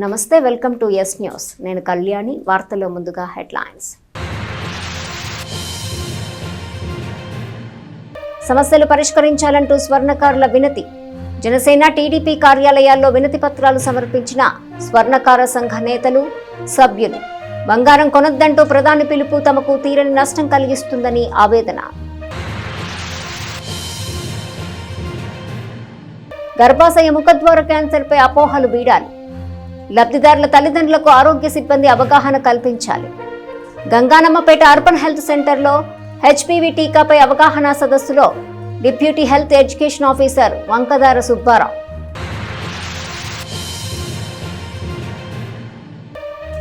నమస్తే, welcome to yes news. నేను కళ్యాణి. వార్తల్లో ముందుగా హెడ్లైన్స్. సమస్యలు పరిష్కరించాలంటూ స్వర్ణకారుల వినతి. జనసేన టీడీపీ కార్యాలయాల్లో వినతి పత్రాలు సమర్పించిన స్వర్ణకార సంఘ నేతలు, సభ్యులు. బంగారం కొనొద్దంటూ ప్రధాని పిలుపు తమకు తీరని నష్టం కలిగిస్తుందని ఆవేదన. గర్భాశయ ముఖద్వార క్యాన్సర్పై అపోహలు వీడాలి. లబ్ధిదారుల తల్లిదండ్రులకు ఆరోగ్య సిబ్బంది అవగాహన కల్పించాలి. గంగానమ్మపేట అర్బన్ హెల్త్ సెంటర్లో హెచ్పివి టీకాపై అవగాహన సదస్సులో deputy health education officer Vankadara Subbarao.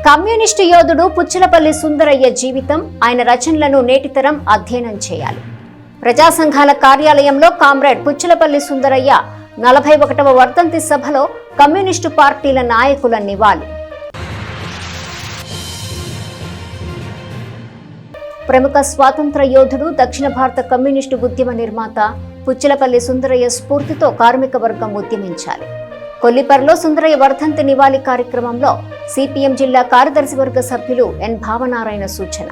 Communist యోధుడు పుచ్చలపల్లి సుందరయ్య జీవితం, ఆయన రచనలను నేటితరం అధ్యయనం చేయాలి. ప్రజా సంఘాల కార్యాలయంలో కామ్రేడ్ పుచ్చలపల్లి సుందరయ్య 41వ వర్ధంతి సభలో కమ్యూనిస్టు పార్టీల నాయకుల నివాళి. ప్రముఖ స్వాతంత్ర యోధుడు, దక్షిణ భారత కమ్యూనిస్టు ఉద్యమ నిర్మాత పుచ్చలపల్లి సుందరయ్య స్ఫూర్తితో కార్మిక వర్గం ఉద్యమించాలి. కొల్లిపర్లో సుందరయ్య వర్ధంతి నివాళి కార్యక్రమంలో సిపిఎం జిల్లా కార్యదర్శి వర్గ సభ్యులు ఎన్ భావనారాయణ సూచన.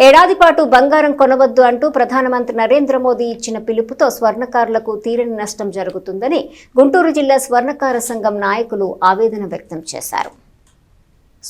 ఏడాది పాటు బంగారం కొనవద్దు అంటూ ప్రధానమంత్రి నరేంద్ర మోదీ ఇచ్చిన పిలుపుతో స్వర్ణకారులకు తీరని నష్టం జరుగుతుందని గుంటూరు జిల్లా స్వర్ణకార సంఘం నాయకులు ఆవేదన వ్యక్తం చేశారు.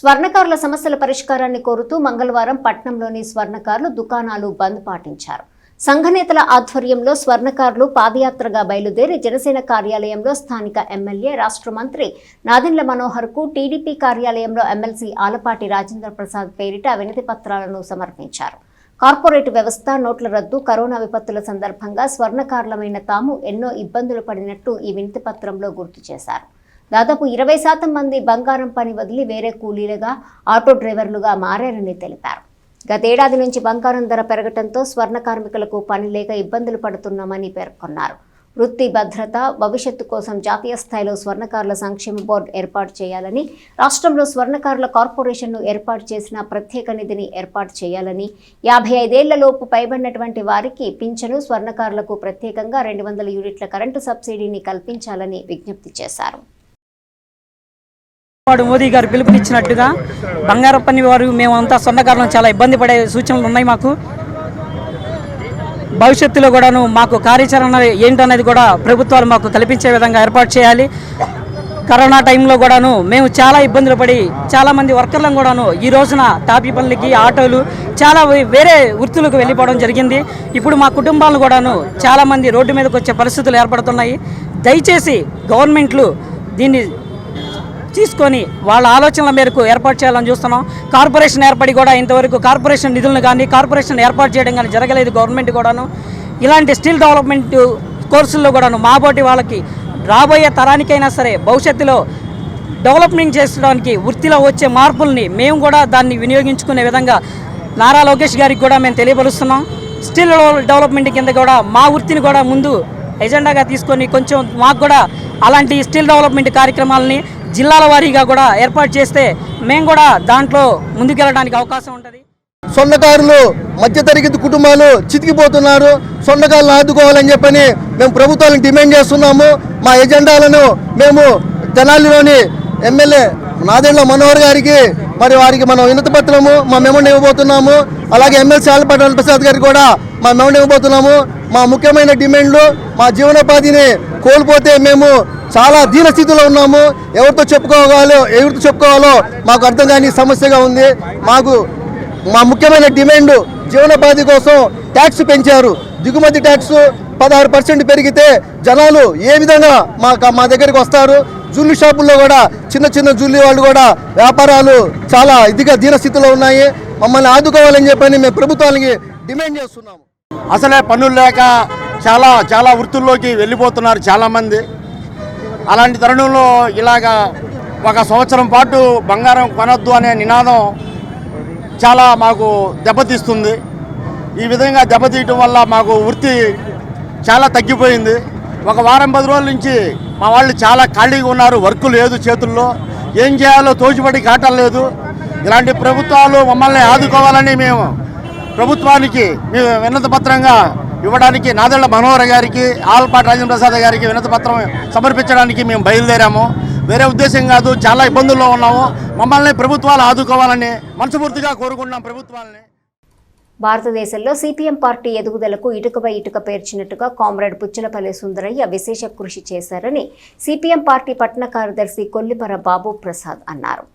స్వర్ణకారుల సమస్యల పరిష్కారాన్ని కోరుతూ మంగళవారం పట్నంలోని స్వర్ణకారులు దుకాణాలు బంద్ పాటించారు. సంఘ నేతల ఆధ్వర్యంలో స్వర్ణకారులు పాదయాత్రగా బయలుదేరి జనసేన కార్యాలయంలో స్థానిక ఎమ్మెల్యే, రాష్ట్ర మంత్రి నాదెండ్ల మనోహర్ కు, టీడీపీ కార్యాలయంలో ఎమ్మెల్సీ ఆలపాటి రాజేంద్ర ప్రసాద్ పేరిట వినతి పత్రాలను సమర్పించారు. కార్పొరేట్ వ్యవస్థ, నోట్ల రద్దు, కరోనా విపత్తుల సందర్భంగా స్వర్ణకారులమైన తాము ఎన్నో ఇబ్బందులు పడినట్టు ఈ వినతి పత్రంలో గుర్తు చేశారు. దాదాపు 20% మంది బంగారం పని వదిలి వేరే కూలీలుగా, ఆటో డ్రైవర్లుగా మారారని తెలిపారు. గతేడాది నుంచి బంగారం ధర పెరగడంతో స్వర్ణ కార్మికులకు పని లేక ఇబ్బందులు పడుతున్నామని పేర్కొన్నారు. వృత్తి భద్రత, భవిష్యత్తు కోసం జాతీయ స్థాయిలో స్వర్ణకారుల సంక్షేమ బోర్డు ఏర్పాటు చేయాలని, రాష్ట్రంలో స్వర్ణకారుల కార్పొరేషన్ను ఏర్పాటు చేసిన ప్రత్యేక నిధిని ఏర్పాటు చేయాలని, 55 ఏళ్లలోపు పైబడినటువంటి వారికి పింఛను, స్వర్ణకారులకు ప్రత్యేకంగా 200 యూనిట్ల కరెంటు సబ్సిడీని కల్పించాలని విజ్ఞప్తి చేశారు. మోదీ గారు పిలుపునిచ్చినట్టుగా బంగారం పని వారు మేమంతా స్వర్ణకారులను చాలా ఇబ్బంది పడే సూచనలు ఉన్నాయి. మాకు భవిష్యత్తులో కూడాను మాకు కార్యాచరణ ఏంటనేది కూడా ప్రభుత్వాలు మాకు కల్పించే విధంగా ఏర్పాటు చేయాలి. కరోనా టైంలో కూడాను మేము చాలా ఇబ్బందులు పడి చాలామంది వర్కర్లను కూడాను ఈ రోజున టాపీ పనులకి, ఆటోలు, చాలా వేరే వృత్తులకు వెళ్ళిపోవడం జరిగింది. ఇప్పుడు మా కుటుంబాలను కూడాను చాలామంది రోడ్డు మీదకి వచ్చే పరిస్థితులు ఏర్పడుతున్నాయి. దయచేసి గవర్నమెంట్లు దీన్ని తీసుకొని వాళ్ళ ఆలోచనల మేరకు ఏర్పాటు చేయాలని చూస్తున్నాం. కార్పొరేషన్ ఏర్పడి కూడా ఇంతవరకు కార్పొరేషన్ నిధులను కానీ, కార్పొరేషన్ ఏర్పాటు చేయడం కానీ జరగలేదు. గవర్నమెంట్ కూడాను ఇలాంటి స్కిల్ డెవలప్మెంట్ కోర్సుల్లో కూడాను మాబోటి వాళ్ళకి రాబోయే తరానికైనా సరే భవిష్యత్తులో డెవలప్మెంట్ చేసుకోవడానికి వృత్తిలో వచ్చే మార్పుల్ని మేము కూడా దాన్ని వినియోగించుకునే విధంగా నారా లోకేష్ గారికి కూడా మేము తెలియపరుస్తున్నాం. స్కిల్ డెవలప్మెంట్ కింద కూడా మా వృత్తిని కూడా ముందు ఎజెండాగా తీసుకొని కొంచెం మాకు కూడా అలాంటి స్కిల్ డెవలప్మెంట్ కార్యక్రమాలని జిల్లాల వారీగా కూడా ఏర్పాటు చేస్తే మేము కూడా దాంట్లో ముందుకెళ్ళడానికి అవకాశం ఉంటుంది. స్వర్ణకారులు, మధ్యతరగతి కుటుంబాలు చితికిపోతున్నారు. స్వర్ణకారులను ఆదుకోవాలని చెప్పని మేము ప్రభుత్వాలను డిమాండ్ చేస్తున్నాము. మా ఎజెండాలను మేము తెనాలిలోని ఎమ్మెల్యే నాదెండ్ల మనోహర్ గారికి వారికి మనం వినతి పత్రము మా మెమోని ఇవ్వబోతున్నాము. అలాగే ఎమ్మెల్సీ ఆలపాటి ప్రసాద్ గారికి కూడా మా మెమోని ఇవ్వబోతున్నాము. మా ముఖ్యమైన డిమాండ్లు, మా జీవనోపాధిని కోల్పోతే మేము చాలా దీన స్థితిలో ఉన్నాము. ఎవరితో చెప్పుకోవాలో మాకు అర్థం కాని సమస్యగా ఉంది. మా ముఖ్యమైన డిమాండ్ జీవనోపాధి కోసం ట్యాక్స్ పెంచారు. దిగుమతి ట్యాక్స్ 16% పెరిగితే జనాలు ఏ విధంగా మా దగ్గరికి వస్తారు? జూలీ షాపుల్లో కూడా చిన్న జూలీ వాళ్ళు కూడా వ్యాపారాలు చాలా దీన స్థితిలో ఉన్నాయి. మమ్మల్ని ఆదుకోవాలని చెప్పని మేము ప్రభుత్వానికి డిమాండ్ చేస్తున్నాము. అసలే పనులు లేక చాలా వృత్తుల్లోకి వెళ్ళిపోతున్నారు చాలామంది. అలాంటి తరుణంలో ఇలాగా 1 సంవత్సరం పాటు బంగారం కొనొద్దు అనే నినాదం చాలా మాకు దెబ్బతీస్తుంది. ఈ విధంగా దెబ్బతీయటం వల్ల మాకు వృత్తి చాలా తగ్గిపోయింది. 1 వారం 10 రోజుల నుంచి మా వాళ్ళు చాలా ఖాళీగా ఉన్నారు. వర్క్ లేదు చేతుల్లో, ఏం చేయాలో తోచిపడి కాటం లేదు. ఇలాంటి ప్రభుత్వాలు మమ్మల్ని ఆదుకోవాలని మేము ప్రభుత్వానికి మేము వినతి పత్రంగా ఇవ్వడానికి నాదెళ్ల మనోహర్ గారికి, ఆల్పాటి రాజేంద్ర ప్రసాద్ గారికి వినతి పత్రం సమర్పించడానికి మేము బయలుదేరాము. వేరే ఉద్దేశం కాదు, చాలా ఇబ్బందుల్లో ఉన్నాము. మమ్మల్ని ప్రభుత్వాలు ఆదుకోవాలని మనస్ఫూర్తిగా కోరుకుంటున్నాం ప్రభుత్వాలని. భారతదేశంలో సిపిఎం పార్టీ ఎదుగుదలకు ఇటుకపై ఇటుక పేర్చినట్టుగా కామ్రేడ్ పుచ్చలపల్లి సుందరయ్య విశేష కృషి చేశారని సిపిఎం పార్టీ పట్టణ కార్యదర్శి కొల్లిపర బాబు ప్రసాద్ అన్నారు.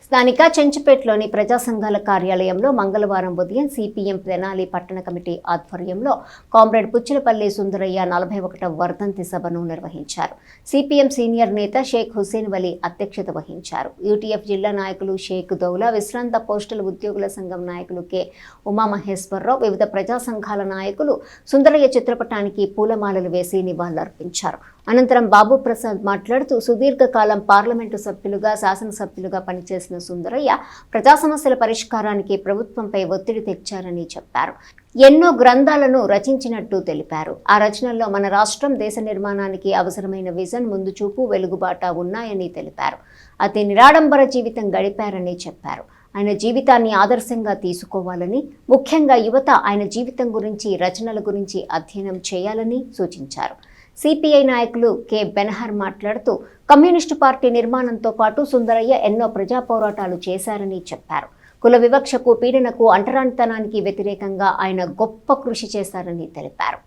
స్థానిక చెంచుపేటలోని ప్రజా సంఘాల కార్యాలయంలో మంగళవారం ఉదయం సిపిఎం తెనాలి పట్టణ కమిటీ ఆధ్వర్యంలో కామ్రేడ్ పుచ్చలపల్లి సుందరయ్య 41వ వర్ధంతి సభను నిర్వహించారు. సిపిఎం సీనియర్ నేత షేక్ హుసేన్ వలీ అధ్యక్షత వహించారు. యూటీఎఫ్ జిల్లా నాయకులు షేక్ దౌలా, విశ్రాంత పోస్టల్ ఉద్యోగుల సంఘం నాయకులు కె ఉమామహేశ్వరరావు, వివిధ ప్రజా సంఘాల నాయకులు సుందరయ్య చిత్రపటానికి పూలమాలలు వేసి నివాళులర్పించారు. అనంతరం బాబు ప్రసాద్ మాట్లాడుతూ సుదీర్ఘకాలం పార్లమెంటు సభ్యులుగా, శాసనసభ్యులుగా పనిచేసిన సుందరయ్య ప్రజా సమస్యల పరిష్కారానికి ప్రభుత్వంపై ఒత్తిడి తెచ్చారని చెప్పారు. ఎన్నో గ్రంథాలను రచించినట్టు తెలిపారు. ఆ రచనల్లో మన రాష్ట్రం, దేశ నిర్మాణానికి అవసరమైన విజన్, ముందు చూపు, వెలుగుబాట ఉన్నాయని తెలిపారు. అతి నిరాడంబర జీవితం గడిపారని చెప్పారు. ఆయన జీవితాన్ని ఆదర్శంగా తీసుకోవాలని, ముఖ్యంగా యువత ఆయన జీవితం గురించి, రచనల గురించి అధ్యయనం చేయాలని సూచించారు. సిపిఐ నాయకులు కె బెనహర్ మాట్లాడుతూ కమ్యూనిస్టు పార్టీ నిర్మాణంతో పాటు సుందరయ్య ఎన్నో ప్రజా పోరాటాలు చేశారని చెప్పారు. కుల వివక్షకు, పీడనకు, అంటరానితనానికి వ్యతిరేకంగా ఆయన గొప్ప కృషి చేశారని తెలిపారు.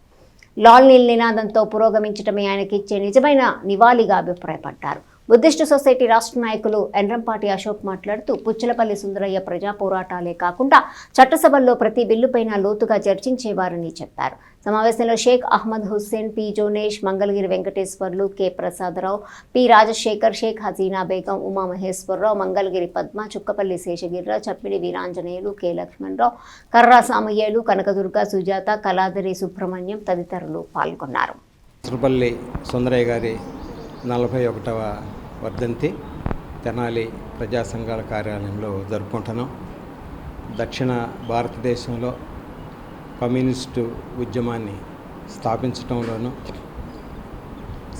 లాల్ నీల్ నినాదంతో పురోగమించడమే ఆయనకిచ్చే నిజమైన నివాళిగా అభిప్రాయపడ్డారు. బుద్ధిస్టు సొసైటీ రాష్ట్ర నాయకులు ఎన్రంపాటి అశోక్ మాట్లాడుతూ పుచ్చలపల్లి సుందరయ్య ప్రజా పోరాటాలే కాకుండా చట్టసభల్లో ప్రతి బిల్లుపైన లోతుగా చర్చించేవారని చెప్పారు. సమావేశంలో Sheikh Ahmed Hussain, P Jonesh, Mangalagiri Venkateswarlu, K Prasadarao, P Rajasekhar, Sheikh Hazeena Begum, Umamaheswararao, Mangalagiri Padma, Chukkapalli Seshagirirao, Chappidi Veeranjaneyulu, K Lakshmanarao, Karra సామయ్యలు, కనకదుర్గ, సుజాత, కలాదరి సుబ్రహ్మణ్యం తదితరులు పాల్గొన్నారు. పుచ్చలపల్లి సుందరయ్య గారి 41వ వర్ధంతి తెనాలి ప్రజా సంఘాల కార్యాలయంలో జరుపుకుంటున్నాం. దక్షిణ భారతదేశంలో కమ్యూనిస్టు ఉద్యమాన్ని స్థాపించడంలోనూ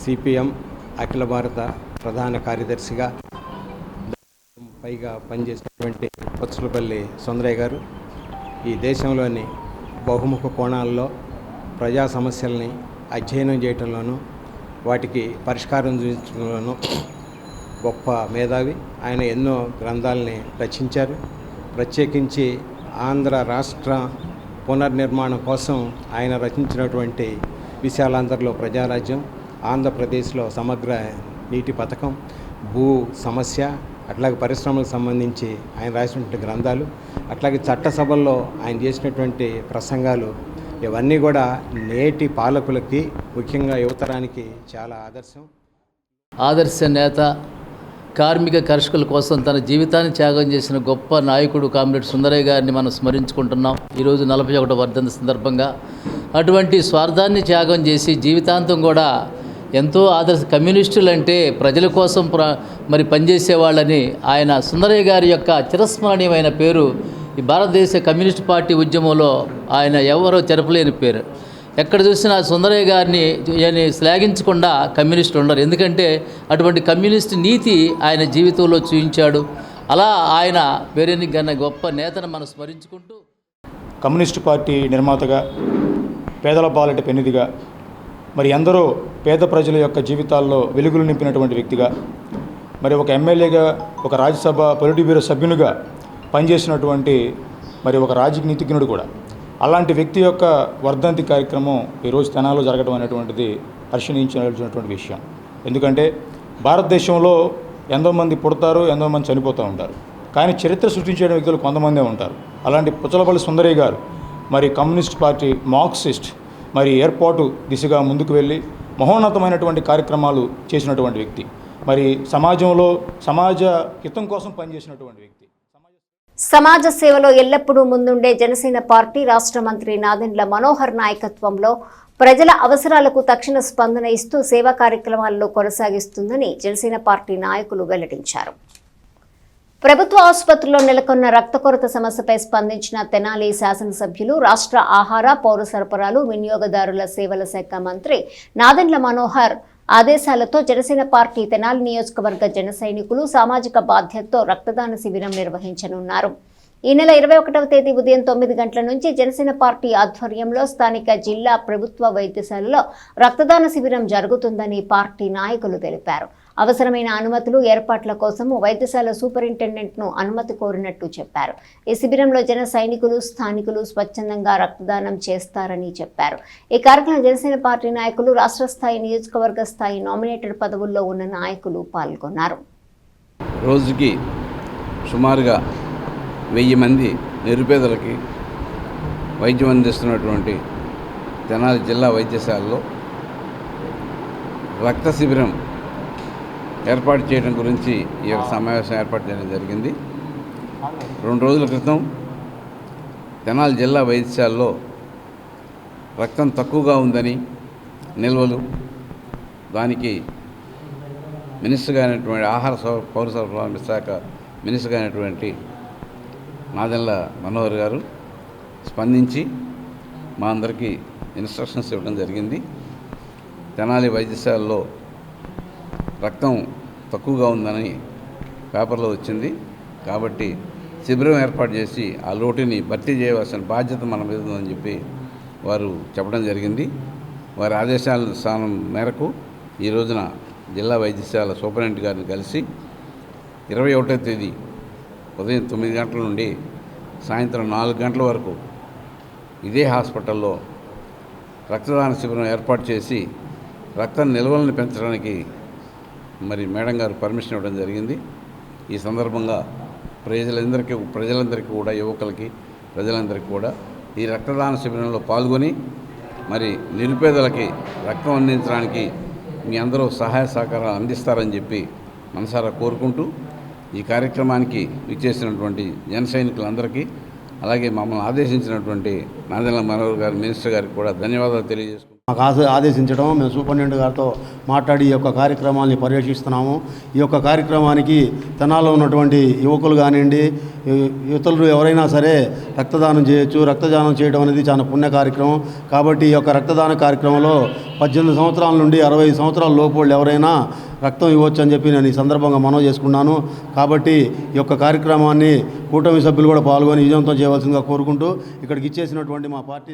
సిపిఎం అఖిల భారత ప్రధాన కార్యదర్శిగా పైగా పనిచేసినటువంటి పుచ్చలపల్లి సుందరయ్య గారు ఈ దేశంలోని బహుముఖ కోణాల్లో ప్రజా సమస్యల్ని అధ్యయనం చేయటంలోనూ వాటికి పరిష్కారం చూపించడంలోనూ గొప్ప మేధావి. ఆయన ఎన్నో గ్రంథాలని రచించారు. ప్రత్యేకించి ఆంధ్ర రాష్ట్ర పునర్నిర్మాణం కోసం ఆయన రచించినటువంటి విశాలాంధ్రలో ప్రజారాజ్యం, ఆంధ్రప్రదేశ్లో సమగ్ర నీటి పథకం, భూ సమస్య, అట్లాగే పరిశ్రమలకు సంబంధించి ఆయన రాసినటువంటి గ్రంథాలు, అట్లాగే చట్టసభల్లో ఆయన చేసినటువంటి ప్రసంగాలు, ఇవన్నీ కూడా నేటి పాలకులకి, ముఖ్యంగా యువతరానికి చాలా ఆదర్శ నేత, కార్మిక కర్షకుల కోసం తన జీవితాన్ని త్యాగం చేసిన గొప్ప నాయకుడు కామ్రేడ్ సుందరయ్య గారిని మనం స్మరించుకుంటున్నాం ఈరోజు 41వ వర్ధంతి సందర్భంగా. అటువంటి స్వార్థాన్ని త్యాగం చేసి జీవితాంతం కూడా ఎంతో కమ్యూనిస్టులు అంటే ప్రజల కోసం మరి పనిచేసేవాళ్ళని ఆయన సుందరయ్య గారి యొక్క చిరస్మరణీయమైన పేరు ఈ భారతదేశ కమ్యూనిస్ట్ పార్టీ ఉద్యమంలో ఆయన ఎవరో చెరపలేని పేరు. ఎక్కడ చూసినా సుందరయ్య గారిని శ్లాఘించకుండా కమ్యూనిస్టులు ఉండరు. ఎందుకంటే అటువంటి కమ్యూనిస్ట్ నీతి ఆయన జీవితంలో చూపించాడు. అలా ఆయన పేరుని గన్న గొప్ప నేతను మనం స్మరించుకుంటూ కమ్యూనిస్టు పార్టీ నిర్మాతగా, పేదల పాలిట పెన్నిదిగా, మరి ఎందరో పేద ప్రజల యొక్క జీవితాల్లో వెలుగులు నింపినటువంటి వ్యక్తిగా, మరి ఒక ఎమ్మెల్యేగా, ఒక రాజ్యసభ పొలిట్ బ్యూరో సభ్యునిగా పనిచేసినటువంటి మరి ఒక రాజకీయ నీతిజ్ఞుడు కూడా. అలాంటి వ్యక్తి యొక్క వర్ధంతి కార్యక్రమం ఈరోజు తెనాలిలో జరగడం అనేటువంటిది హర్షణీయించినటువంటి విషయం. ఎందుకంటే భారతదేశంలో ఎంతోమంది పుడతారు, ఎంతోమంది చనిపోతూ ఉంటారు, కానీ చరిత్ర సృష్టించే వ్యక్తులు కొంతమందే ఉంటారు. అలాంటి పుచ్చలపల్లి సుందరయ్య గారు మరి కమ్యూనిస్ట్ పార్టీ, మార్క్సిస్ట్ మరి ఏర్పాటు దిశగా ముందుకు వెళ్ళి మహోన్నతమైనటువంటి కార్యక్రమాలు చేసినటువంటి వ్యక్తి. మరి సమాజంలో సమాజ హితం కోసం పనిచేసినటువంటి వ్యక్తి. సమాజ సేవలో ఎల్లప్పుడూ ముందుండే జనసేన పార్టీ రాష్ట్ర మంత్రి నాదెండ్ల మనోహర్ నాయకత్వంలో ప్రజల అవసరాలకు తక్షణ స్పందన ఇస్తూ సేవా కార్యక్రమాల్లో కొనసాగిస్తుందని జనసేన పార్టీ నాయకులు వెల్లడించారు. ప్రభుత్వ ఆసుపత్రుల్లో నెలకొన్న రక్త కొరత సమస్యపై స్పందించిన తెనాలి శాసనసభ్యులు, రాష్ట్ర ఆహార, పౌర సరఫరాలు, వినియోగదారుల సేవల శాఖ మంత్రి నాదెండ్ల మనోహర్ ఆదేశాలతో జనసేన పార్టీ తెనాలి నియోజకవర్గ జన సైనికులు సామాజిక బాధ్యతతో రక్తదాన శిబిరం నిర్వహించనున్నారు. ఈ నెల 21వ తేదీ ఉదయం 9 గంటల నుంచి జనసేన పార్టీ ఆధ్వర్యంలో స్థానిక జిల్లా ప్రభుత్వ వైద్యశాలలో రక్తదాన శిబిరం జరుగుతుందని పార్టీ నాయకులు తెలిపారు. అవసరమైన అనుమతులు ఏర్పాట్ల కోసం వైద్యశాల సూపరింటెండెంట్ను అనుమతి కోరినట్టు చెప్పారు. ఈ శిబిరంలో జన సైనికులు, స్థానికులు స్వచ్ఛందంగా రక్తదానం చేస్తారని చెప్పారు. ఈ కార్యక్రమంలో జనసేన పార్టీ నాయకులు, రాష్ట్ర స్థాయి, నియోజకవర్గ స్థాయి నామినేటెడ్ పదవుల్లో ఉన్న నాయకులు పాల్గొన్నారు. రోజుకి సుమారుగా 1000 మంది నిరుపేదలకి వైద్యం అందిస్తున్నటువంటి తెనాలి జిల్లా వైద్యశాలలో రక్త శిబిరం ఏర్పాటు చేయడం గురించి ఈ యొక్క సమావేశం ఏర్పాటు చేయడం జరిగింది. 2 రోజుల క్రితం తెనాలి జిల్లా వైద్యశాలలో రక్తం తక్కువగా ఉందని నిల్వలు, దానికి మినిస్టర్ అయినటువంటి ఆహార పౌర సరఫరాల శాఖ మినిస్టర్ అయినటువంటి నాదెండ్ల మనోహర్ గారు స్పందించి మా అందరికీ ఇన్స్ట్రక్షన్స్ ఇవ్వడం జరిగింది. తెనాలి వైద్యశాలలో రక్తం తక్కువగా ఉందని పేపర్లో వచ్చింది కాబట్టి శిబిరం ఏర్పాటు చేసి ఆ లోటుని భర్తీ చేయవలసిన బాధ్యత మన మీద ఉందని చెప్పి వారు చెప్పడం జరిగింది. వారి ఆదేశాల స్థానం మేరకు ఈ రోజున జిల్లా వైద్యశాల సూపరింటెండెంట్ గారిని కలిసి 21వ తేదీ ఉదయం 9 గంటల నుండి సాయంత్రం 4 గంటల వరకు ఇదే హాస్పిటల్లో రక్తదాన శిబిరం ఏర్పాటు చేసి రక్త నిల్వలను పెంచడానికి మరి మేడం గారు పర్మిషన్ ఇవ్వడం జరిగింది. ఈ సందర్భంగా ప్రజలందరికీ కూడా, యువకులకి, ప్రజలందరికీ కూడా ఈ రక్తదాన శిబిరంలో పాల్గొని మరి నిరుపేదలకి రక్తం అందించడానికి మీ అందరూ సహాయ సహకారాలు అందిస్తారని చెప్పి మనసారా కోరుకుంటూ ఈ కార్యక్రమానికి విచ్చేసినటువంటి జన సైనికులందరికీ, అలాగే మమ్మల్ని ఆదేశించినటువంటి నాదెండ్ల మనోహర్ గారు మినిస్టర్ గారికి కూడా ధన్యవాదాలు తెలియజేసుకుంటున్నాను. మాకు ఆదేశించడం, మేము సూపరింటెండెంట్ గారితో మాట్లాడి ఈ యొక్క కార్యక్రమాన్ని పర్యవేక్షిస్తున్నాము. ఈ యొక్క కార్యక్రమానికి తెనాల్లో ఉన్నటువంటి యువకులు కానివ్వండి, యువతులు ఎవరైనా సరే రక్తదానం చేయొచ్చు. రక్తదానం చేయడం అనేది చాలా పుణ్య కార్యక్రమం. కాబట్టి ఈ యొక్క రక్తదాన కార్యక్రమంలో 18 సంవత్సరాల నుండి 65 సంవత్సరాల లోపు వాళ్ళు ఎవరైనా రక్తం ఇవ్వచ్చు అని చెప్పి నేను ఈ సందర్భంగా మనవి చేసుకున్నాను. కాబట్టి ఈ యొక్క కార్యక్రమాన్ని కూటమి సభ్యులు కూడా పాల్గొని విజయవంతం చేయవలసిందిగా కోరుకుంటూ ఇక్కడికి ఇచ్చేసినటువంటి మా పార్టీ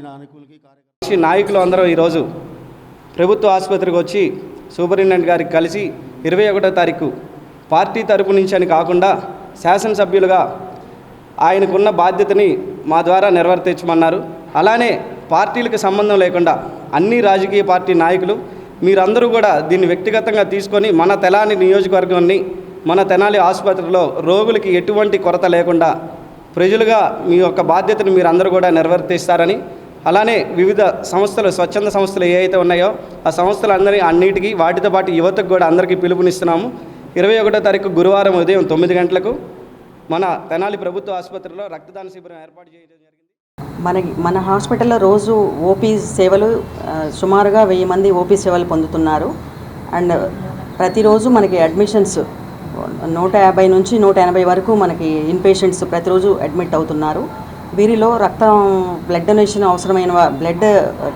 నాయకులు అందరూ ఈరోజు ప్రభుత్వ ఆసుపత్రికి వచ్చి సూపరింటెండెంట్ గారికి కలిసి 21వ తారీఖు పార్టీ తరపు నుంచి అని కాకుండా శాసనసభ్యులుగా ఆయనకున్న బాధ్యతని మా ద్వారా నెరవేర్చమన్నారు. అలానే పార్టీలకు సంబంధం లేకుండా అన్ని రాజకీయ పార్టీ నాయకులు మీరందరూ కూడా దీన్ని వ్యక్తిగతంగా తీసుకొని మన తెనాలి నియోజకవర్గాన్ని, మన తెనాలి ఆసుపత్రిలో రోగులకి ఎటువంటి కొరత లేకుండా ప్రజలుగా మీ యొక్క బాధ్యతను మీరందరూ కూడా నెరవేర్తిస్తారని, అలానే వివిధ సంస్థలు, స్వచ్ఛంద సంస్థలు ఏ అయితే ఉన్నాయో ఆ సంస్థలందరి అన్నిటికీ, వాటితో పాటు యువతకు కూడా అందరికీ పిలుపునిస్తున్నాము. 21వ తారీఖు గురువారం ఉదయం 9 గంటలకు మన తెనాలి ప్రభుత్వ ఆసుపత్రిలో రక్తదాన శిబిరం ఏర్పాటు చేయడం జరిగింది. మన హాస్పిటల్లో రోజు ఓపీ సేవలు సుమారుగా 1000 మంది ఓపీ సేవలు పొందుతున్నారు. అండ్ ప్రతిరోజు మనకి అడ్మిషన్స్ 150 నుంచి 180 వరకు మనకి ఇన్పేషెంట్స్ ప్రతిరోజు అడ్మిట్ అవుతున్నారు. వీరిలో రక్తం, బ్లడ్ డొనేషన్ అవసరమైన, బ్లడ్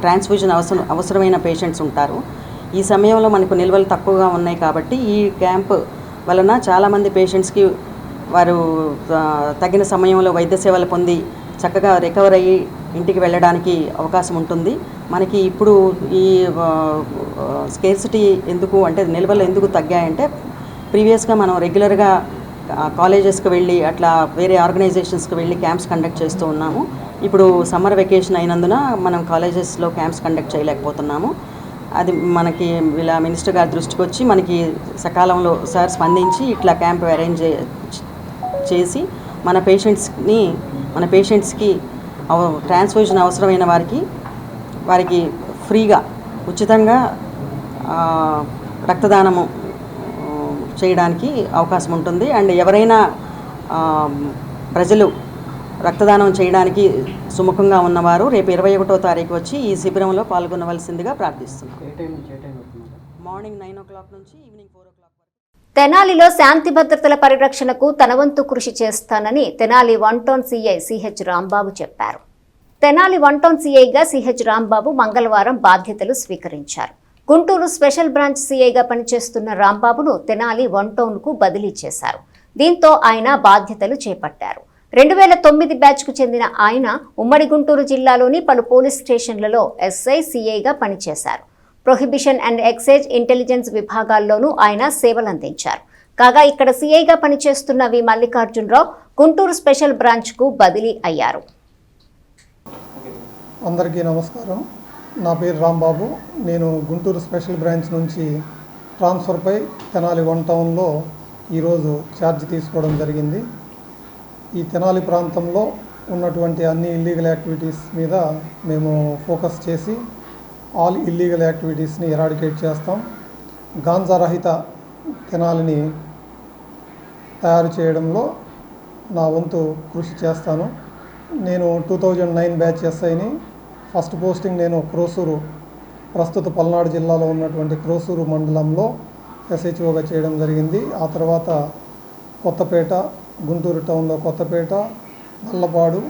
ట్రాన్స్ఫ్యూజన్ అవసరమైన పేషెంట్స్ ఉంటారు. ఈ సమయంలో మనకు నిల్వలు తక్కువగా ఉన్నాయి కాబట్టి ఈ క్యాంప్ వలన చాలామంది పేషెంట్స్కి వారు తగిన సమయంలో వైద్య సేవలు పొంది చక్కగా రికవర్ అయ్యి ఇంటికి వెళ్ళడానికి అవకాశం ఉంటుంది. మనకి ఇప్పుడు ఈ స్కేర్సిటీ ఎందుకు అంటే, నిల్వలు ఎందుకు తగ్గాయంటే, ప్రీవియస్గా మనం రెగ్యులర్గా కాలేజెస్కి వెళ్ళి అట్లా వేరే ఆర్గనైజేషన్స్కి వెళ్ళి క్యాంప్స్ కండక్ట్ చేస్తూ ఉన్నాము. ఇప్పుడు సమ్మర్ వెకేషన్ అయినందున మనం కాలేజెస్లో క్యాంప్స్ కండక్ట్ చేయలేకపోతున్నాము. అది మనకి ఇలా మినిస్టర్ గారి దృష్టికి వచ్చి మనకి సకాలంలో సార్ స్పందించి ఇట్లా క్యాంప్ అరేంజ్ చేసి మన పేషెంట్స్కి ట్రాన్స్ఫ్యూజన్ అవసరమైన వారికి ఫ్రీగా, ఉచితంగా రక్తదానము చేయడానికి అవకాశం ఉంటుంది. అండ్ ఎవరైనా ప్రజలు రక్తదానం చేయడానికి సుముఖంగా ఉన్నవారు రేపు 21వ తారీఖు వచ్చి ఈ శిబిరంలో పాల్గొనవలసిందిగా ప్రార్థిస్తున్నాం. మార్నింగ్ 9 o'clock నుంచి ఈవినింగ్ 4 o'clock. తెనాలిలో శాంతి భద్రతల పరిరక్షణకు తన వంతు కృషి చేస్తానని Tenali 1 town CI CH Rambabu చెప్పారు. తెనాలి 1 టౌన్ సీఐగా సిహెచ్ రాంబాబు మంగళవారం బాధ్యతలు స్వీకరించారు. గుంటూరు స్పెషల్ బ్రాంచ్ సీఐగా పనిచేస్తున్న రాంబాబును తెనాలి 1 టౌన్కు బదిలీ చేశారు. దీంతో ఆయన బాధ్యతలు చేపట్టారు. 2009 బ్యాచ్కు చెందిన ఆయన ఉమ్మడి గుంటూరు జిల్లాలోని పలు పోలీస్ స్టేషన్లలో ఎస్ఐ, సిఐగా పనిచేశారు. ప్రొహిబిషన్ అండ్ ఎక్సైజ్, ఇంటెలిజెన్స్ విభాగాల్లోనూ ఆయన సేవలందించారు. కాగా ఇక్కడ సిఐగా పనిచేస్తున్న వి మల్లికార్జునరావు గుంటూరు స్పెషల్ బ్రాంచ్కు బదిలీ అయ్యారు. అందరికీ నమస్కారం. నా పేరు రాంబాబు. నేను గుంటూరు స్పెషల్ బ్రాంచ్ నుంచి ట్రాన్స్ఫర్పై తెనాలి 1 టౌన్లో ఈరోజు ఛార్జ్ తీసుకోవడం జరిగింది. ఈ తెనాలి ప్రాంతంలో ఉన్నటువంటి అన్ని ఇల్లీగల్ యాక్టివిటీస్ మీద మేము ఫోకస్ చేసి ఆల్ ఇల్లీగల్ యాక్టివిటీస్ని ఎరాడికేట్ చేస్తాం. గాంజా రహిత తెనాలిని తయారు చేయడంలో నా వంతు కృషి చేస్తాను. నేను 2009 బ్యాచ్ ఎస్ఐని. ఫస్ట్ పోస్టింగ్ నేను క్రోసూరు, ప్రస్తుత పల్నాడు జిల్లాలో ఉన్నటువంటి క్రోసూరు మండలంలో ఎస్హెచ్ఓగా చేయడం జరిగింది. ఆ తర్వాత కొత్తపేట, గుంటూరు టౌన్లో కొత్తపేట, నల్లపాడు,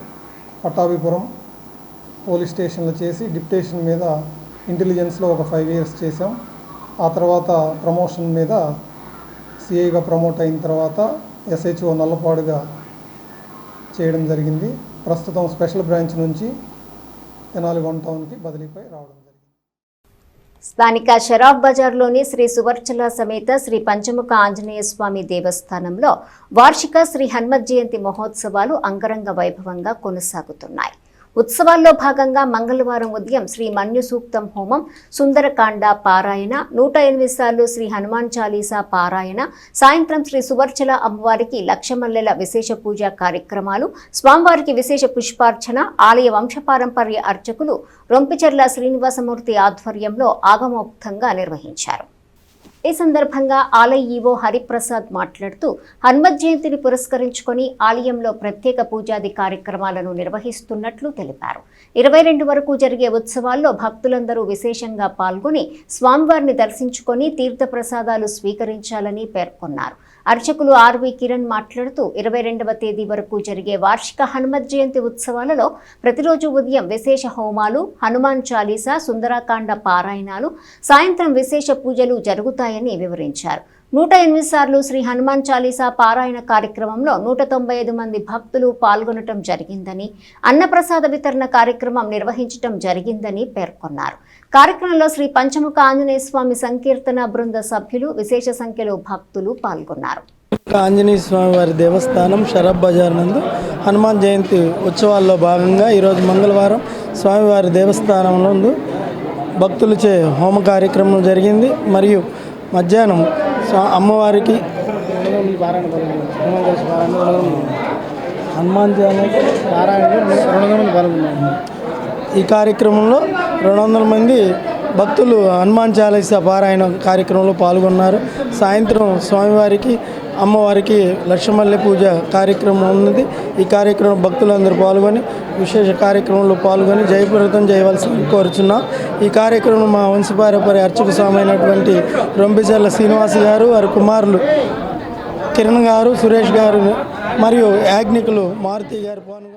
పట్టాభిపురం పోలీస్ స్టేషన్లో చేసి డిప్యుటేషన్ మీద ఇంటెలిజెన్స్లో ఒక 5 ఇయర్స్ చేశాం. ఆ తర్వాత ప్రమోషన్ మీద సిఐగా ప్రమోట్ అయిన తర్వాత ఎస్హెచ్ఓ నల్లపాడుగా చేయడం జరిగింది. ప్రస్తుతం స్పెషల్ బ్రాంచ్ నుంచి తెనాలి 1 టౌన్కి బదిలీపై రావడం జరిగింది. స్థానిక షరాఫ్ బజార్లోని శ్రీ సువర్చల సమేత శ్రీ పంచముఖ ఆంజనేయ స్వామి దేవస్థానంలో వార్షిక శ్రీ హనుమత్ జయంతి మహోత్సవాలు అంగరంగ వైభవంగా కొనసాగుతున్నాయి. ఉత్సవాల్లో భాగంగా మంగళవారం ఉదయం శ్రీ మన్యు సూక్తం హోమం, సుందరకాండ పారాయణ, 108 సార్లు శ్రీ హనుమాన్ చాలీసా పారాయణ, సాయంత్రం శ్రీ సువర్చల అమ్మవారికి లక్షమల్లెల విశేష పూజా కార్యక్రమాలు, స్వామివారికి విశేష పుష్పార్చన ఆలయ వంశపారంపర్య అర్చకులు రొంపిచెర్ల శ్రీనివాసమూర్తి ఆధ్వర్యంలో ఆగమోక్తంగా నిర్వహించారు. ఈ సందర్భంగా ఆలయ ఈవో హరిప్రసాద్ మాట్లాడుతూ హనుమత్ జయంతిని పురస్కరించుకొని ఆలయంలో ప్రత్యేక పూజాది కార్యక్రమాలను నిర్వహిస్తున్నట్లు తెలిపారు. 22 వరకు జరిగే ఉత్సవాల్లో భక్తులందరూ విశేషంగా పాల్గొని స్వామివారిని దర్శించుకొని తీర్థప్రసాదాలు స్వీకరించాలని పేర్కొన్నారు. అర్చకులు ఆర్వి కిరణ్ మాట్లాడుతూ 22వ తేదీ వరకు జరిగే వార్షిక హనుమత్ జయంతి ఉత్సవాలలో ప్రతిరోజు ఉదయం విశేష హోమాలు, హనుమాన్ చాలీసా, సుందరకాండ పారాయణాలు, సాయంత్రం విశేష పూజలు జరుగుతాయని వివరించారు. 108 సార్లు శ్రీ హనుమాన్ చాలీసా పారాయణ కార్యక్రమంలో 195 మంది భక్తులు పాల్గొనటం జరిగిందని, అన్నప్రసాద వితరణ కార్యక్రమం నిర్వహించడం జరిగిందని పేర్కొన్నారు. కార్యక్రమంలో శ్రీ పంచముఖ ఆంజనేయ స్వామి సంకీర్తన బృంద సభ్యులు, విశేష సంఖ్యలో భక్తులు పాల్గొన్నారు. ఆంజనేయ స్వామి వారి దేవస్థానం షరాఫ్ బజార్ నందు హనుమాన్ జయంతి ఉత్సవాల్లో భాగంగా ఈరోజు మంగళవారం స్వామివారి దేవస్థానం నందు భక్తులచే హోమ కార్యక్రమం జరిగింది. మరియు మధ్యాహ్నం అమ్మవారికి హనుమాన్ జయంతి ఈ కార్యక్రమంలో 200 మంది భక్తులు హనుమాన్ చాలీసా పారాయణ కార్యక్రమంలో పాల్గొన్నారు. సాయంత్రం స్వామివారికి, అమ్మవారికి లక్షమల్లె పూజ కార్యక్రమం ఉన్నది. ఈ కార్యక్రమం భక్తులందరూ పాల్గొని విశేష కార్యక్రమంలో పాల్గొని జయప్రదం చేయవలసింది కోరుచున్నాం. ఈ కార్యక్రమం మా వంశపారంపర్య అర్చక స్వామి అయినటువంటి రొంపిచెర్ల శ్రీనివాస్ గారు, వారి కుమారులు కిరణ్ గారు, సురేష్ గారు మరియు యాజ్ఞికులు మారుతి గారు పాల్గొని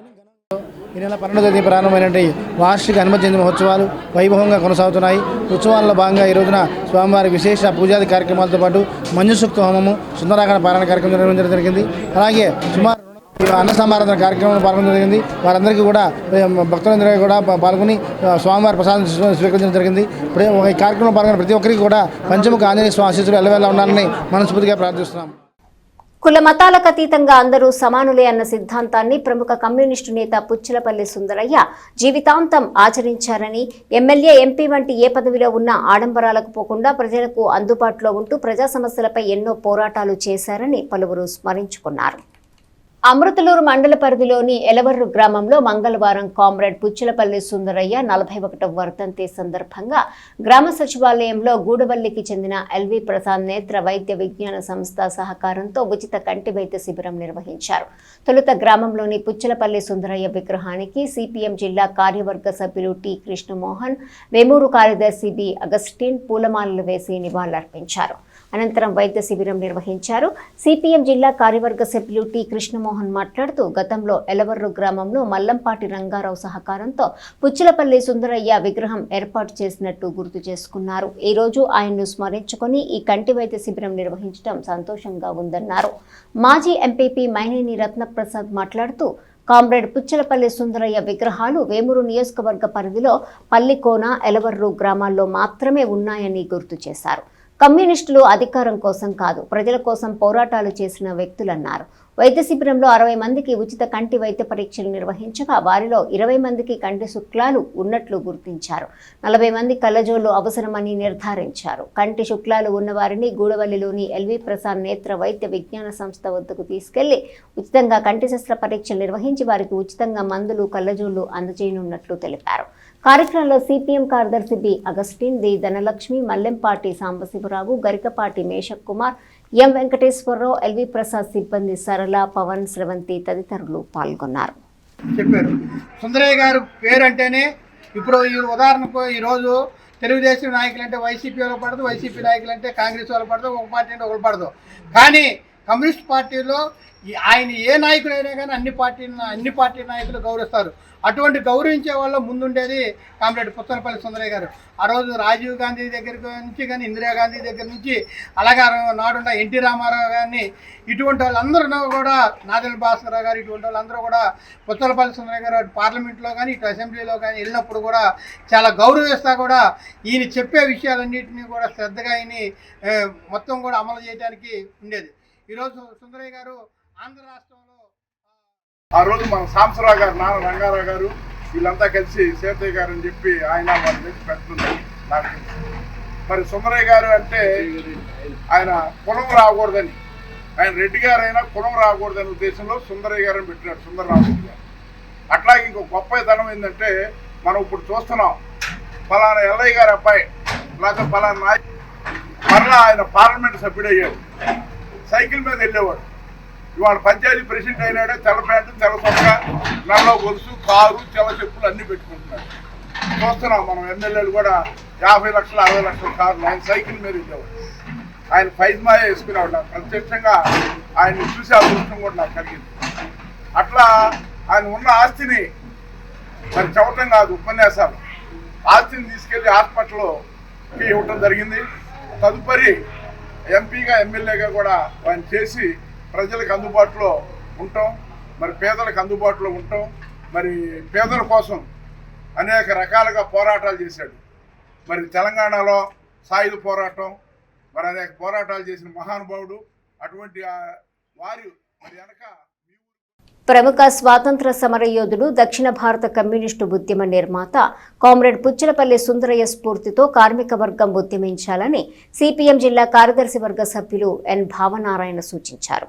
ఈ నెల 12వ తేదీ ప్రారంభమైనటువంటి వార్షిక హనుమత్ జయంతి మహోత్సవాలు వైభవంగా కొనసాగుతున్నాయి. ఉత్సవాల్లో భాగంగా ఈ రోజున స్వామివారి విశేష పూజాది కార్యక్రమాలతో పాటు మంజు సూక్త హోమము, సుందరాకాండ పారాయణ కార్యక్రమం నిర్వహించడం జరిగింది. అలాగే సుమారు అన్న సమారాధన కార్యక్రమంలో పాల్గొనడం జరిగింది. వారందరికీ కూడా భక్తులందరికీ కూడా పాల్గొని స్వామివారి ప్రసాదం స్వీకరించడం జరిగింది. ఈ కార్యక్రమంలో పాల్గొన్న ప్రతి ఒక్కరికి కూడా పంచముఖ ఆంజనేయ స్వామి ఆశీస్సులు ఎల్లవేళ ఉండాలని మనస్ఫూర్తిగా ప్రార్థిస్తున్నాం. కుల మతాలకు అతీతంగా అందరూ సమానులే అన్న సిద్ధాంతాన్ని ప్రముఖ కమ్యూనిస్టు నేత పుచ్చలపల్లి సుందరయ్య జీవితాంతం ఆచరించారని, ఎమ్మెల్యే, ఎంపీ వంటి ఏ పదవిలో ఉన్నా ఆడంబరాలకు పోకుండా ప్రజలకు అందుబాటులో ఉంటూ ప్రజా సమస్యలపై ఎన్నో పోరాటాలు చేశారని పలువురు స్మరించుకున్నారు. అమృతలూరు మండల పరిధిలోని ఎలవర్రు గ్రామంలో మంగళవారం కామ్రేడ్ పుచ్చలపల్లి సుందరయ్య 41వ వర్ధంతి సందర్భంగా గ్రామ సచివాలయంలో గూడవల్లికి చెందిన ఎల్వి ప్రసాద్ నేత్ర వైద్య విజ్ఞాన సంస్థ సహకారంతో ఉచిత కంటి వైద్య శిబిరం నిర్వహించారు. తొలుత గ్రామంలోని పుచ్చలపల్లి సుందరయ్య విగ్రహానికి సిపిఎం జిల్లా కార్యవర్గ సభ్యులు టి కృష్ణమోహన్, వేమూరు కార్యదర్శి బి అగస్టిన్ పూలమాలలు వేసి నివాళులర్పించారు. అనంతరం వైద్య శిబిరం నిర్వహించారు. సిపిఎం జిల్లా కార్యవర్గ సభ్యులు టి కృష్ణమోహన్ మాట్లాడుతూ గతంలో ఎలవర్రు గ్రామంలో మల్లంపాటి రంగారావు సహకారంతో పుచ్చలపల్లి సుందరయ్య విగ్రహం ఏర్పాటు చేసినట్టు గుర్తు చేసుకున్నారు. ఈ రోజు ఆయన్ను స్మరించుకొని ఈ కంటి వైద్య శిబిరం నిర్వహించడం సంతోషంగా ఉందన్నారు. మాజీ ఎంపీపీ మైనేని రత్నప్రసాద్ మాట్లాడుతూ కామ్రేడ్ పుచ్చలపల్లి సుందరయ్య విగ్రహాలు వేమూరు నియోజకవర్గ పరిధిలో పల్లికోన, ఎలవర్రు గ్రామాల్లో మాత్రమే ఉన్నాయని గుర్తు చేశారు. కమ్యూనిస్టులు అధికారం కోసం కాదు, ప్రజల కోసం పోరాటాలు చేసిన వ్యక్తులన్నారు. వైద్య శిబిరంలో 60 మందికి ఉచిత కంటి వైద్య పరీక్షలు నిర్వహించగా వారిలో 20 మందికి కంటి శుక్లాలు ఉన్నట్లు గుర్తించారు. 40 మంది కళ్ళజోళ్లు అవసరమని నిర్ధారించారు. కంటి శుక్లాలు ఉన్నవారిని గూడవల్లిలోని ఎల్వి ప్రసాద్ నేత్ర వైద్య విజ్ఞాన సంస్థ వద్దకు తీసుకెళ్లి ఉచితంగా కంటి శస్త్ర పరీక్షలు నిర్వహించి వారికి ఉచితంగా మందులు, కళ్ళజోళ్లు అందజేయనున్నట్లు తెలిపారు. కార్యక్రమంలో సిపిఎం కార్యదర్శి B Augustine, D Dhanalakshmi, Mallempati Sambasivarao, Garikapati Meshach Kumar, M Venkateswararao, LV Prasad సిబ్బంది సరళ, పవన్, స్రవంతి తదితరులు పాల్గొన్నారు. చెప్పారు సుందరయ్య గారు పేరు అంటేనే ఇప్పుడు ఈ ఉదాహరణకు ఈరోజు తెలుగుదేశం నాయకులు అంటే వైసీపీ వాళ్ళు పడదు, వైసీపీ నాయకులు అంటే కాంగ్రెస్ వాళ్ళు పడదు, ఒక పార్టీ అంటే ఒకరు పడదు. కానీ కమ్యూనిస్ట్ పార్టీలో ఆయన ఏ నాయకుడైనా కానీ అన్ని పార్టీ నాయకులు గౌరవిస్తారు. అటువంటి గౌరవించే వాళ్ళ ముందుండేది కామ్రేడ్ పుచ్చలపల్లి సుందరయ్య గారు. ఆ రోజు రాజీవ్ గాంధీ దగ్గర నుంచి కానీ ఇందిరాగాంధీ దగ్గర నుంచి అలాగే నాడున్న ఎన్టీ రామారావు గారిని ఇటువంటి వాళ్ళందరూ కూడా నాదెళ్ల భాస్కరరావు గారు ఇటువంటి వాళ్ళందరూ కూడా పుచ్చలపల్లి సుందరయ్య గారు పార్లమెంట్లో కానీ ఇటు అసెంబ్లీలో కానీ వెళ్ళినప్పుడు కూడా చాలా గౌరవిస్తా కూడా ఈయన చెప్పే విషయాలన్నింటినీ కూడా శ్రద్ధగా ఈయన మొత్తం కూడా అమలు చేయడానికి ఉండేది. ఈరోజు సుందరయ్య గారు ఆంధ్ర రాష్ట్రంలో ఆ రోజు మన సాంబశివరావు గారు, నాన్న రంగారావు గారు వీళ్ళంతా కలిసి సీతయ్య గారు అని చెప్పి ఆయన వాళ్ళ దగ్గర పెడుతున్నారు నాకు తెలుసు. మరి సుందరయ్య గారు అంటే ఆయన కులం రాకూడదని, ఆయన రెడ్డి గారు అయినా కులం రాకూడదనే ఉద్దేశంలో సుందరయ్య గారు అని పెట్టినాడు, సుందరరావు గారు. అట్లాగే ఇంకో గొప్పతనం ఏంటంటే మనం ఇప్పుడు చూస్తున్నాం ఫలానా ఎల్లయ్య గారి అబ్బాయి లేకపోతే ఫలానా నాయకుడు మరలా ఆయన పార్లమెంట్ సభ్యుడయ్యాడు, సైకిల్ మీద వెళ్ళేవాడు. ఇవాళ పంచాయతీ ప్రెసిడెంట్ అయినాడే తెల్ల ప్యాంటు, తెల్ల సొక్క, నల్ల గొలుసు, కారు, తెల్ల చెప్పులు అన్నీ పెట్టుకుంటున్నాడు. చూస్తున్నాం మనం ఎమ్మెల్యేలు కూడా 50 లక్షలు 60 లక్షల కార్లు ఆయన సైకిల్ మీద వెళ్ళేవాడు. ఆయన ఫైజ్మాయ వేసుకునేవాడు. నాకు ప్రత్యక్షంగా ఆయన్ని చూసే అదృష్టం కూడా నాకు కలిగింది. అట్లా ఆయన ఉన్న ఆస్తిని మరి చెప్పటం కాదు, ఉపన్యాసాలు ఆస్తిని తీసుకెళ్లి హాస్పిటల్కి ఇవ్వటం జరిగింది. తదుపరి ఎంపీగా ఎమ్మెల్యేగా కూడా ఆయన చేసి ప్రజలకు అందుబాటులో ఉంటాం, మరి పేదలకు అందుబాటులో ఉంటాం, మరి పేదల కోసం అనేక రకాలుగా పోరాటాలు చేశాడు. మరి తెలంగాణలో సాయుధ పోరాటం, మరి అనేక పోరాటాలు చేసిన మహానుభావుడు. అటువంటి వారు మరి వెనక ప్రముఖ స్వాతంత్ర సమరయోధుడు, దక్షిణ భారత కమ్యూనిస్టు ఉద్యమ నిర్మాత కామ్రేడ్ పుచ్చలపల్లి సుందరయ్య స్ఫూర్తితో కార్మిక వర్గం ఉద్యమించాలని సిపిఎం జిల్లా కార్యదర్శి వర్గ సభ్యులు ఎన్ భావనారాయణ సూచించారు.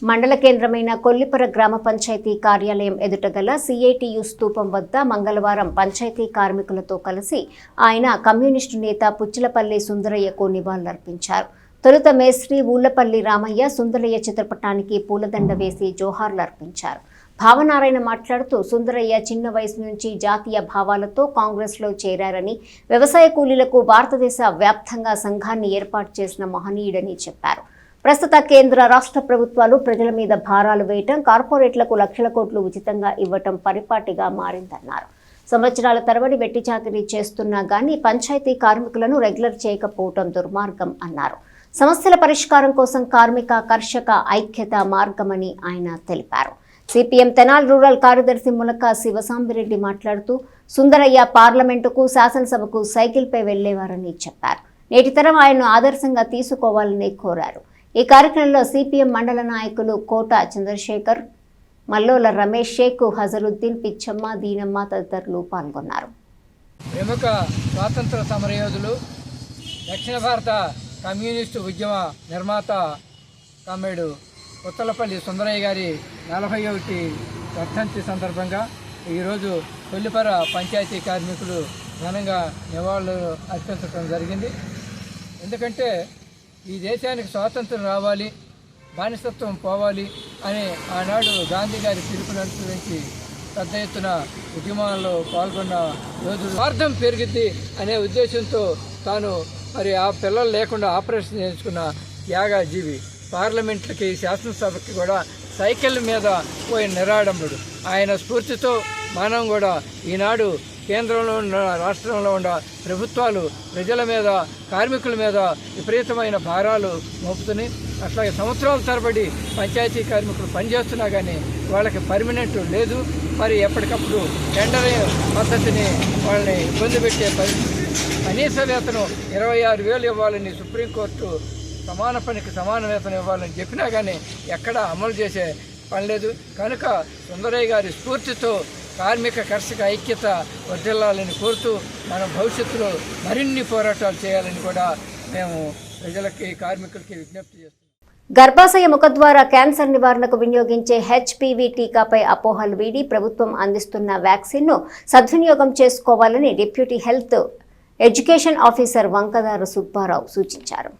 మండల కేంద్రమైన కొల్లిపర గ్రామ పంచాయతీ కార్యాలయం ఎదుట గల సిఐటియు స్తూపం వద్ద మంగళవారం పంచాయతీ కార్మికులతో కలిసి ఆయన కమ్యూనిస్టు నేత పుచ్చలపల్లి సుందరయ్యకు నివాళులర్పించారు. తొలుత మేస్త్రి ఊళ్లపల్లి రామయ్య సుందరయ్య చిత్రపటానికి పూలదండ వేసి జోహార్లర్పించారు. భావనారాయణ మాట్లాడుతూ సుందరయ్య చిన్న వయసు నుంచి జాతీయ భావాలతో కాంగ్రెస్లో చేరారని, వ్యవసాయ కూలీలకు భారతదేశ వ్యాప్తంగా సంఘాన్ని ఏర్పాటు చేసిన మహనీయుడని చెప్పారు. ప్రస్తుత కేంద్ర రాష్ట్ర ప్రభుత్వాలు ప్రజల మీద భారాలు వేయటం, కార్పొరేట్లకు లక్షల కోట్లు ఉచితంగా ఇవ్వటం పరిపాటిగా మారిందన్నారు. సంవత్సరాల తరబడి వెట్టి చాకిరీ చేస్తున్నా గానీ పంచాయతీ కార్మికులను రెగ్యులర్ చేయకపోవటం దుర్మార్గం అన్నారు. సమస్యల పరిష్కారం కోసం కార్మిక కర్షక ఐక్యత మార్గమని ఆయన తెలిపారు. సిపిఎం తెనాలి రూరల్ కార్యదర్శి ములక శివసాంబిరెడ్డి మాట్లాడుతూ సుందరయ్య పార్లమెంటుకు, శాసనసభకు సైకిల్పై వెళ్లేవారని చెప్పారు. నేటి తరం ఆయన్ను ఆదర్శంగా తీసుకోవాలని కోరారు. ఈ కార్యక్రమంలో సిపిఎం మండల నాయకులు కోట చంద్రశేఖర్, మల్లోల రమేష్, షేక్ హజరుద్దీన్, పిచ్చమ్మ, దీనమ్మ తదితరులు పాల్గొన్నారు. ప్రముఖ స్వాతంత్ర సమరయోధులు, దక్షిణ భారత కమ్యూనిస్టు ఉద్యమ నిర్మాత కామ్రేడ్ పుచ్చలపల్లి సుందరయ్య గారి 41వ వర్ధంతి సందర్భంగా ఈరోజు కొల్లిపర పంచాయతీ కార్మికులు ఘనంగా నివాళులు అర్పించడం జరిగింది. ఎందుకంటే ఈ దేశానికి స్వాతంత్రం రావాలి, బానిసత్వం పోవాలి అని ఆనాడు గాంధీ గారి పిలుపును అనుసరించి పెద్ద ఎత్తున ఉద్యమాల్లో పాల్గొన్న యోధుడు స్వార్థం పెరిగిద్ది అనే ఉద్దేశంతో తాను మరి ఆ పిల్లలు లేకుండా ఆపరేషన్ చేయించుకున్న త్యాగజీవి. పార్లమెంట్లకి శాసనసభకి కూడా సైకిల్ మీద పోయి నిరాడంబుడు. ఆయన స్ఫూర్తితో మనం కూడా ఈనాడు కేంద్రంలో ఉన్న రాష్ట్రంలో ఉన్న ప్రభుత్వాలు ప్రజల మీద కార్మికుల మీద విపరీతమైన భారాలు మోపుతున్నాయి. అట్లాగే సంవత్సరాల తరబడి పంచాయతీ కార్మికులు పనిచేస్తున్నా కానీ వాళ్ళకి పర్మనెంట్ లేదు. మరి ఎప్పటికప్పుడు టెండర్ పద్ధతిని వాళ్ళని ఇబ్బంది పెట్టే పరిస్థితి. కనీస వేతనం 26,000 ఇవ్వాలని సుప్రీంకోర్టు సమాన పనికి సమాన వేతనం ఇవ్వాలని చెప్పినా కానీ ఎక్కడా అమలు చేసే పని లేదు. కనుక సుందరయ్య గారి స్ఫూర్తితో కార్మిక కర్షక ఐక్యత వర్ధిల్లాలని కోరుతూ మనం భవిష్యత్తులో మరిన్ని పోరాటాలు చేయాలని కూడా మేము ప్రజలకి కార్మికులకి విజ్ఞప్తి చేస్తున్నాం. గర్భాశయ ముఖద్వార క్యాన్సర్ నివారణకు వినియోగించే హెచ్పివి టీకాపై అపోహలు వీడి ప్రభుత్వం అందిస్తున్న వ్యాక్సిన్ను సద్వినియోగం చేసుకోవాలని deputy health education officer Vankadaru Subbarao సూచించారు.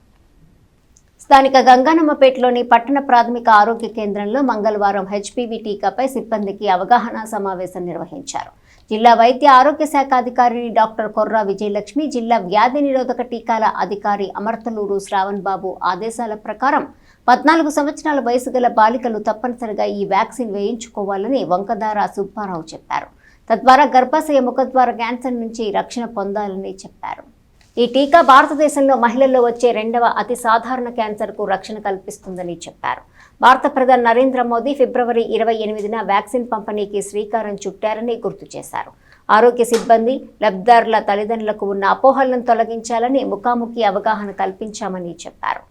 స్థానిక గంగానమ్మపేటలోని పట్టణ ప్రాథమిక ఆరోగ్య కేంద్రంలో మంగళవారం హెచ్పివి టీకాపై సిబ్బందికి అవగాహన సమావేశం నిర్వహించారు. జిల్లా వైద్య ఆరోగ్య శాఖ అధికారిని డాక్టర్ కొర్రా విజయలక్ష్మి, జిల్లా వ్యాధి నిరోధక టీకాల అధికారి అమర్తలూరు శ్రావణ్ బాబు ఆదేశాల ప్రకారం 14 సంవత్సరాల వయసు గల బాలికలు తప్పనిసరిగా ఈ వ్యాక్సిన్ వేయించుకోవాలని వంకదార సుబ్బారావు చెప్పారు. తద్వారా గర్భాశయ ముఖద్వార క్యాన్సర్ నుంచి రక్షణ పొందాలని చెప్పారు. ఈ టీకా భారతదేశంలో మహిళల్లో వచ్చే 2వ అతి సాధారణ క్యాన్సర్కు రక్షణ కల్పిస్తుందని చెప్పారు. భారత ప్రధాని నరేంద్ర మోదీ ఫిబ్రవరి 28న వ్యాక్సిన్ పంపిణీకి శ్రీకారం చుట్టారని గుర్తు చేశారు. ఆరోగ్య సిబ్బంది, లబ్ధిదారుల తల్లిదండ్రులకు ఉన్న అపోహలను తొలగించాలని ముఖాముఖి అవగాహన కల్పించామని చెప్పారు.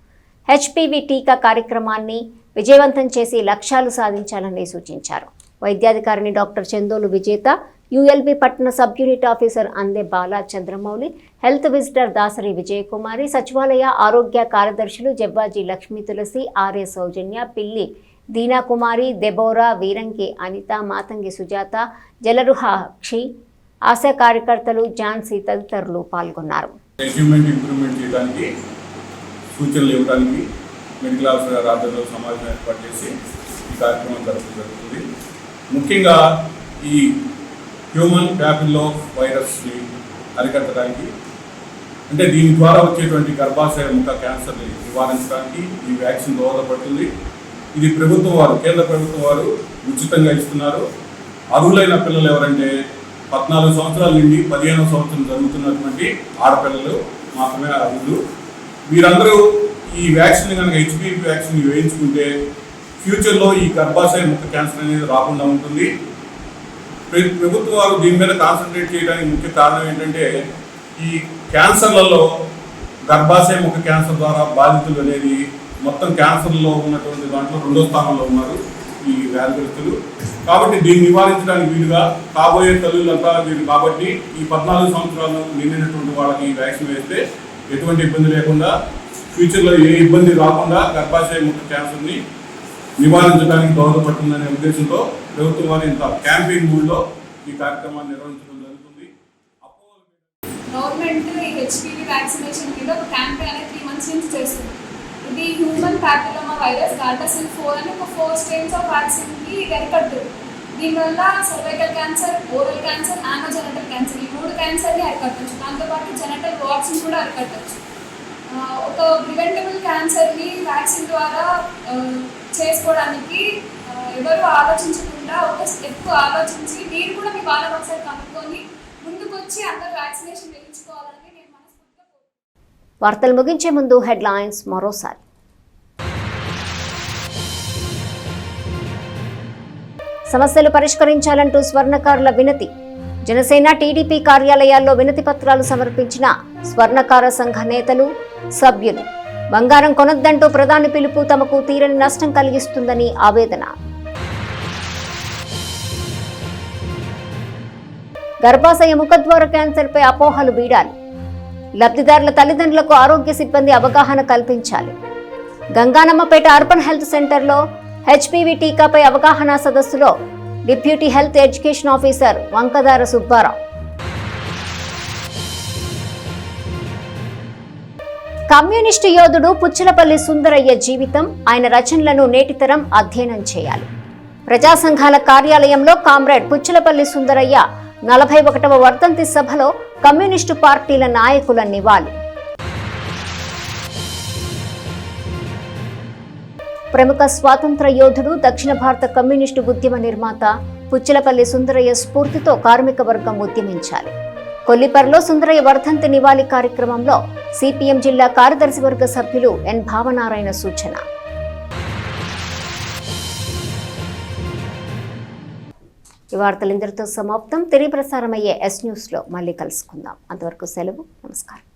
హెచ్పివి టీకా కార్యక్రమాన్ని విజయవంతం చేసి లక్ష్యాలు సాధించాలని సూచించారు. వైద్యాధికారిని డాక్టర్ చందోలు విజేత, యుఎల్బి పట్టణ సబ్ యూనిట్ ఆఫీసర్ అందే బాలా చంద్రమౌళి, హెల్త్ విజిటర్ దాసరి విజయకుమారి, సచివాలయ ఆరోగ్య కార్యదర్శులు జవ్వాజీ లక్ష్మీ తులసి, ఆర్ఏ సౌజన్య, పిల్లి దీనాకుమారి, దెబోరా, వీరంకి అనిత, మాతంగి సుజాత, జలరుహాక్షి, ఆశా కార్యకర్తలు, ఝాన్సీ తదితరులు పాల్గొన్నారు. సూచనలు ఇవ్వడానికి మెడికల్ ఆఫీసర్ గారి ఆధ్వర్యంలో సమావేశం ఏర్పాటు చేసి ఈ కార్యక్రమం జరపడం జరుగుతుంది. ముఖ్యంగా ఈ హ్యూమన్ ప్యాపిల్లో వైరస్ని అరికట్టడానికి, అంటే దీని ద్వారా వచ్చేటువంటి గర్భాశయ ముఖ క్యాన్సర్ని నివారించడానికి ఈ వ్యాక్సిన్ దోహదపడుతుంది. ఇది ప్రభుత్వం వారు, కేంద్ర ప్రభుత్వం వారు ఉచితంగా ఇస్తున్నారు. అర్హులైన పిల్లలు ఎవరంటే 14 సంవత్సరాల నుండి 15వ సంవత్సరం జరుగుతున్నటువంటి ఆడపిల్లలు మాత్రమే అర్హులు. వీరందరూ ఈ వ్యాక్సిన్ కనుక హెచ్పివి వ్యాక్సిన్ వేయించుకుంటే ఫ్యూచర్లో ఈ గర్భాశయ ముఖ క్యాన్సర్ అనేది రాకుండా ఉంటుంది. ప్రభుత్వం వారు దీని మీద కాన్సన్ట్రేట్ చేయడానికి ముఖ్య కారణం ఏంటంటే ఈ క్యాన్సర్లలో గర్భాశయ ముఖ క్యాన్సర్ ద్వారా బాధితులు అనేది మొత్తం క్యాన్సర్లో ఉన్నటువంటి దాంట్లో 2వ స్థానంలో ఉన్నారు ఈ వ్యాధిగ్రస్తులు. కాబట్టి దీన్ని నివారించడానికి వీలుగా కాబోయే తల్లులంతా వీరు కాబట్టి ఈ 14 సంవత్సరాలు నిండినటువంటి వాళ్ళకి ఈ వ్యాక్సిన్ వేస్తే ఎటువంటి ఇబ్బంది లేకుండా, ఫ్యూచర్లో ఏ ఇబ్బంది రాకుండా గర్భాశయ ముఖ క్యాన్సర్ని నివారించడానికి దోహదపడుతుందనే ఉద్దేశంతో ప్రభుత్వం వారి ఇంత క్యాంపెయిన్ మూడ్లో ఈ కార్యక్రమాన్ని నిర్వహించడం జరుగుతుంది. గవర్నమెంట్ ఈ హెచ్పివి వ్యాక్సినేషన్ మీద ఒక క్యాంపెయిన్ అనేది 3 months నుంచి చేస్తుంది. ఇది హ్యూమన్ ప్యాపిలోమా వైరస్ గార్డాసిల్ 4 అని ఒక 4 strains ఆఫ్ వ్యాక్సిన్కి అరికడుతుంది. దీనివల్ల cervical cancer, oral cancer, anogenital cancer ఈ 3 క్యాన్సర్ని అరికట్టచ్చు. దాంతోపాటు జెనటల్ వార్డ్స్ని కూడా అరికట్టచ్చు. ఒక ప్రివెంటబుల్ క్యాన్సర్ని వ్యాక్సిన్ ద్వారా చేసుకోవడానికి ఎవరు ఆలోచించకుండా ఒక స్టెప్ ఆలోచించి మీరు కూడా మీ వాళ్ళని ఒకసారి కనుక్కొని ముందుకు వచ్చి అందరూ వ్యాక్సినేషన్ వేయించుకోవాలని నేను మనస్ఫూర్తిగా కోరుకుంటున్నాను. వార్తలు ముగించే ముందు హెడ్లైన్స్ మరోసారి. సమస్యలు పరిష్కరించాలంటూ స్వర్ణకారుల వినతి. జనసేన, టీడీపీ కార్యాలయాల్లో వినతి పత్రాలు సమర్పించిన స్వర్ణకార సంఘ నేతలు, సభ్యులు. బంగారం కొనొద్దంటూ ప్రధాని పిలుపు తమకు తీరని నష్టం కలిగిస్తుందని ఆవేదన. గర్భాశయ ముఖద్వార క్యాన్సర్పై అపోహలు వీడాలి. లబ్ధిదారుల తల్లిదండ్రులకు ఆరోగ్య సిబ్బంది అవగాహన కల్పించాలి. గంగానమ్మపేట అర్బన్ హెల్త్ సెంటర్లో హెచ్పివి టీకాపై అవగాహన సదస్సులో deputy health education officer Vankadara Subbarao. Communist యోధుడు పుచ్చలపల్లి సుందరయ్య జీవితం, ఆయన రచనలను నేటితరం అధ్యయనం చేయాలి. ప్రజా సంఘాల కార్యాలయంలో కామ్రేడ్ పుచ్చలపల్లి సుందరయ్య 41వ వర్ధంతి సభలో కమ్యూనిస్టు పార్టీల నాయకుల నివాళి. ప్రముఖ స్వాతంత్ర యోధుడు, దక్షిణ భారత కమ్యూనిస్టు ఉద్యమ నిర్మాత పుచ్చలపల్లి సుందరయ్య స్ఫూర్తితో కార్మిక వర్గం ఉద్యమించాలి. కొల్లిపరలో సుందరయ్య వర్ధంతి నివాళి కార్యక్రమంలో సిపిఎం జిల్లా కార్యదర్శి వర్గ సభ్యులు ఎన్ భావనారాయణ సూచన. ఈ వార్తలు ఇంతటితో సమాప్తం. తిరిగి ప్రసారమయ్యే ఎస్ న్యూస్లో మళ్ళీ కలుసుకుందాం. అంతవరకు సెలవు. నమస్కారం.